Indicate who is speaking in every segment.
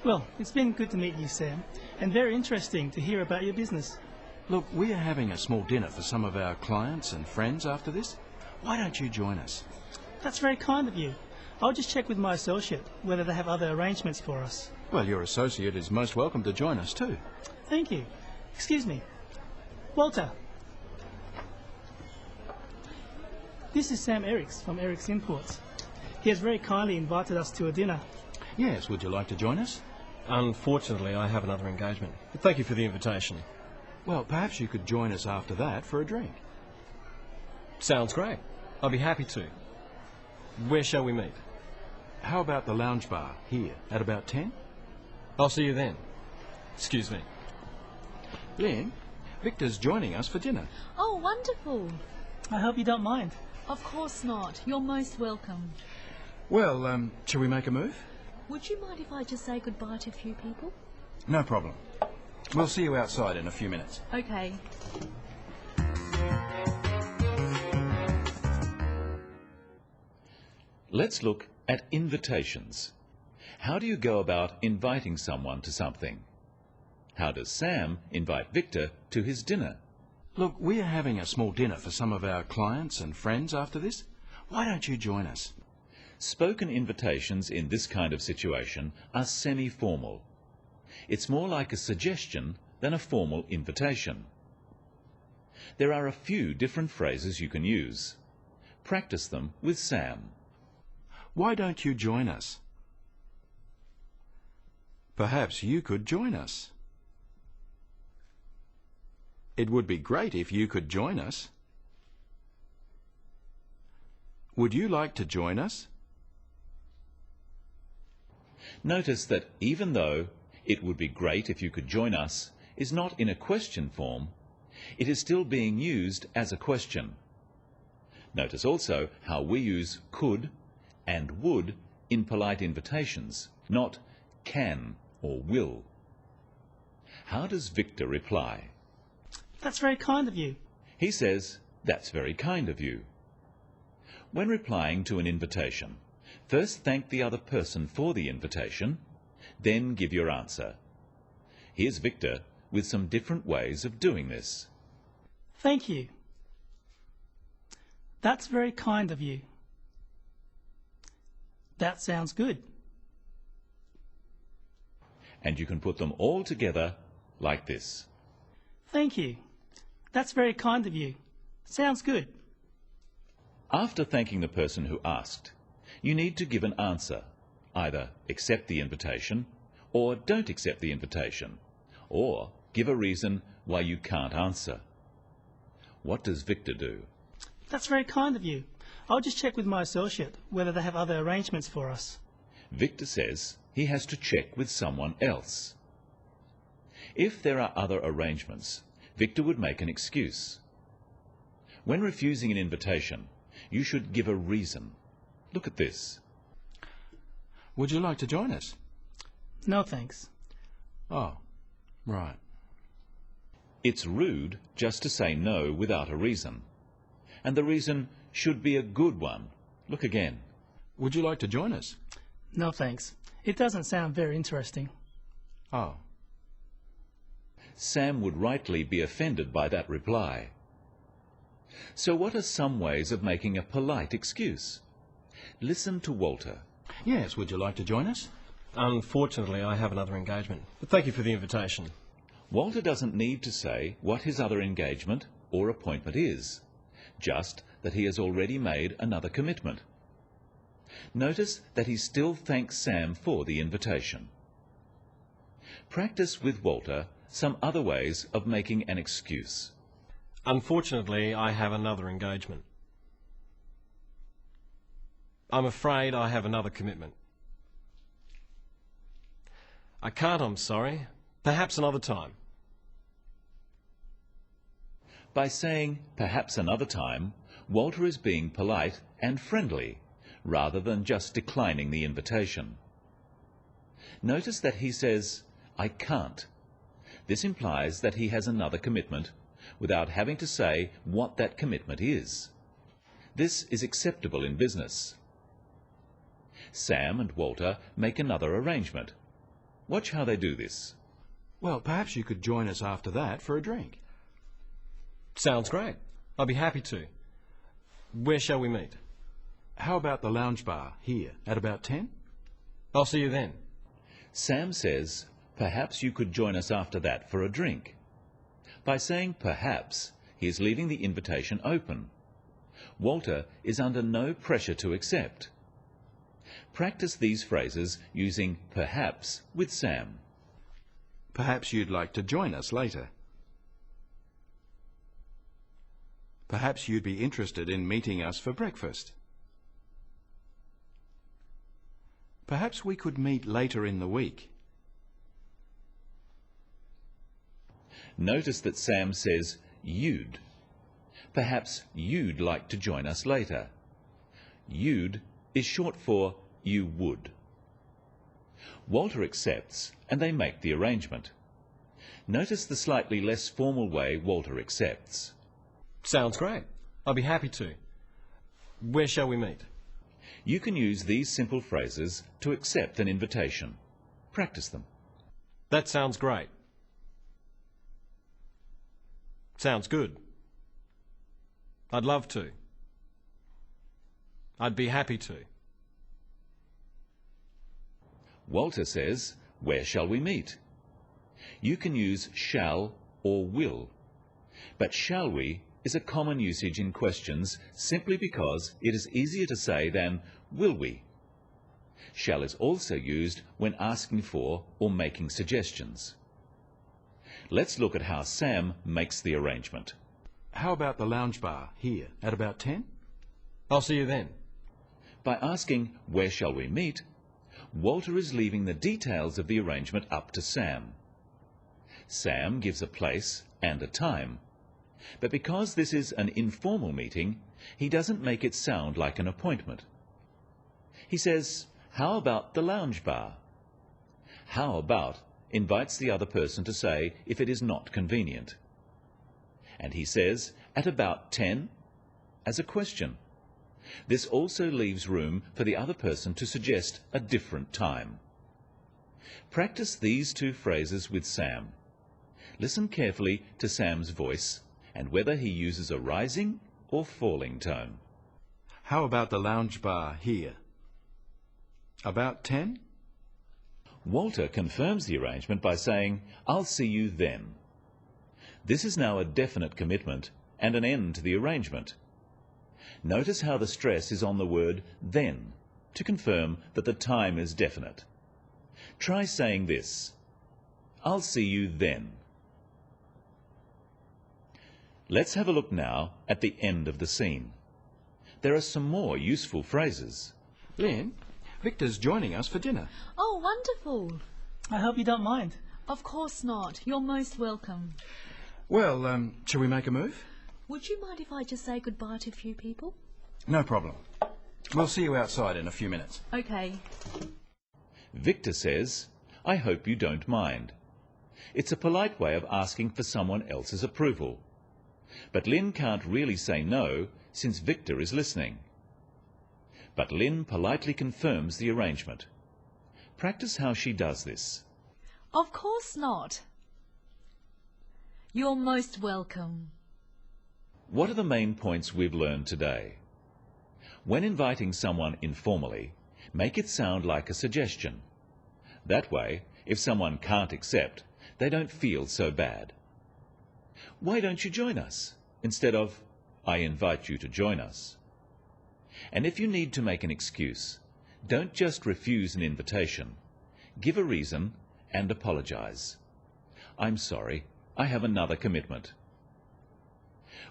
Speaker 1: Well, it's been good to meet you, Sam, and very interesting to hear about your business.
Speaker 2: Look, we are having a small dinner for some of our clients and friends after this. Why don't you join us?
Speaker 1: That's very kind of you. I'll just check with my associate whether they have other arrangements for us.
Speaker 2: Well, your associate is most welcome to join us too.
Speaker 1: Thank you. Excuse me. Walter. This is Sam Eriks from Eriks Imports. He has very kindly invited us to a dinner.
Speaker 2: Yes, would you like to join us?
Speaker 3: Unfortunately, I have another engagement. But thank you for the invitation.
Speaker 2: Well, perhaps you could join us after that for a drink.
Speaker 3: Sounds great. I'll be happy to. Where shall we meet?
Speaker 2: How about the lounge bar here at about 10?
Speaker 3: I'll see you then. Excuse me.
Speaker 2: Lynn, Victor's joining us for dinner.
Speaker 4: Oh, wonderful.
Speaker 1: I hope you don't mind.
Speaker 4: Of course not. You're most welcome.
Speaker 2: Well, shall we make a move?
Speaker 4: Would you mind if I just say goodbye to a few people?
Speaker 2: No problem. We'll see you outside in a few minutes.
Speaker 4: Okay.
Speaker 5: Let's look at invitations. How do you go about inviting someone to something? How does Sam invite Victor to his dinner?
Speaker 2: Look, we are having a small dinner for some of our clients and friends after this. Why don't you join us?
Speaker 5: Spoken invitations in this kind of situation are semi-formal. It's more like a suggestion than a formal invitation. There are a few different phrases you can use. Practice them with Sam.
Speaker 2: Why don't you join us? Perhaps you could join us. It would be great if you could join us. Would you like to join us?
Speaker 5: Notice that even though "it would be great if you could join us" is not in a question form, it is still being used as a question. Notice also how we use could and would in polite invitations, not can or will. How does Victor reply?
Speaker 1: That's very kind of you.
Speaker 5: He says, "That's very kind of you." When replying to an invitation, first thank the other person for the invitation, then give your answer. Here's Victor with some different ways of doing this.
Speaker 1: Thank you. That's very kind of you. That sounds good.
Speaker 5: And you can put them all together like this.
Speaker 1: Thank you. That's very kind of you. Sounds good.
Speaker 5: After thanking the person who asked, you need to give an answer. Either accept the invitation, or don't accept the invitation, or give a reason why you can't answer. What does Victor do?
Speaker 1: That's very kind of you. I'll just check with my associate whether they have other arrangements for us.
Speaker 5: Victor says he has to check with someone else. If there are other arrangements, Victor would make an excuse. When refusing an invitation, you should give a reason. Look at this.
Speaker 2: Would you like to join us?
Speaker 1: No, thanks.
Speaker 2: Oh, right.
Speaker 5: It's rude just to say no without a reason. And the reason should be a good one. Look again.
Speaker 2: Would you like to join us?
Speaker 1: No, thanks. It doesn't sound very interesting.
Speaker 2: Oh.
Speaker 5: Sam would rightly be offended by that reply. So what are some ways of making a polite excuse? Listen to Walter.
Speaker 2: Yes, would you like to join us?
Speaker 3: Unfortunately, I have another engagement. But thank you for the invitation.
Speaker 5: Walter doesn't need to say what his other engagement or appointment is, just that he has already made another commitment. Notice that he still thanks Sam for the invitation. Practice with Walter some other ways of making an excuse.
Speaker 3: Unfortunately, I have another engagement. I'm afraid I have another commitment. I can't, I'm sorry. Perhaps another time.
Speaker 5: By saying perhaps another time, Walter is being polite and friendly, rather than just declining the invitation. Notice that he says, "I can't." This implies that he has another commitment, without having to say what that commitment is. This is acceptable in business. Sam and Walter make another arrangement. Watch how they do this.
Speaker 2: Well, perhaps you could join us after that for a drink.
Speaker 3: Sounds great. I'll be happy to. Where shall we meet?
Speaker 2: How about the lounge bar here at about 10?
Speaker 3: I'll see you then.
Speaker 5: Sam says, perhaps you could join us after that for a drink. By saying perhaps, he is leaving the invitation open. Walter is under no pressure to accept. Practice these phrases using perhaps with Sam.
Speaker 2: Perhaps you'd like to join us later. Perhaps you'd be interested in meeting us for breakfast. Perhaps we could meet later in the week.
Speaker 5: Notice that Sam says you'd. Perhaps you'd like to join us later. You'd is short for you would. Walter accepts and they make the arrangement. Notice the slightly less formal way Walter accepts.
Speaker 3: Sounds great. I'll be happy to. Where shall we meet?
Speaker 5: You can use these simple phrases to accept an invitation. Practice them.
Speaker 3: That sounds great. Sounds good. I'd love to. I'd be happy to.
Speaker 5: Walter says, where shall we meet? You can use shall or will, but shall we is a common usage in questions simply because it is easier to say than will we. Shall is also used when asking for or making suggestions. Let's look at how Sam makes the arrangement.
Speaker 2: How about the lounge bar here at about 10?
Speaker 3: I'll see you then.
Speaker 5: By asking where shall we meet, Walter is leaving the details of the arrangement up to Sam. Sam gives a place and a time, but because this is an informal meeting, he doesn't make it sound like an appointment. He says, how about the lounge bar? How about invites the other person to say if it is not convenient. And he says, at about 10, as a question. This also leaves room for the other person to suggest a different time. Practice these two phrases with Sam. Listen carefully to Sam's voice and whether he uses a rising or falling tone.
Speaker 2: How about the lounge bar here? About 10?
Speaker 5: Walter confirms the arrangement by saying, I'll see you then. This is now a definite commitment and an end to the arrangement. Notice how the stress is on the word then to confirm that the time is definite. Try saying this, I'll see you then. Let's have a look now at the end of the scene. There are some more useful phrases.
Speaker 2: Lynn, Victor's joining us for dinner.
Speaker 4: Oh, wonderful.
Speaker 1: I hope you don't mind.
Speaker 4: Of course not. You're most welcome.
Speaker 2: Well, shall we make a move?
Speaker 4: Would you mind if I just say goodbye to a few people?
Speaker 2: No problem. We'll see you outside in a few minutes.
Speaker 4: Okay.
Speaker 5: Victor says, I hope you don't mind. It's a polite way of asking for someone else's approval. But Lynn can't really say no since Victor is listening. But Lynn politely confirms the arrangement. Practice how she does this.
Speaker 4: Of course not. You're most welcome.
Speaker 5: What are the main points we've learned today? When inviting someone informally, make it sound like a suggestion. That way, if someone can't accept, they don't feel so bad. Why don't you join us? Instead of, I invite you to join us. And if you need to make an excuse, don't just refuse an invitation. Give a reason and apologize. I'm sorry, I have another commitment.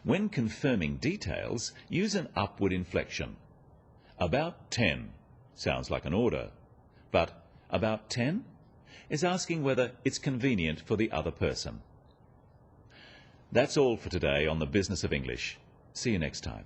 Speaker 5: When confirming details, use an upward inflection. About 10 sounds like an order, but about 10 is asking whether it's convenient for the other person. That's all for today on the Business of English. See you next time.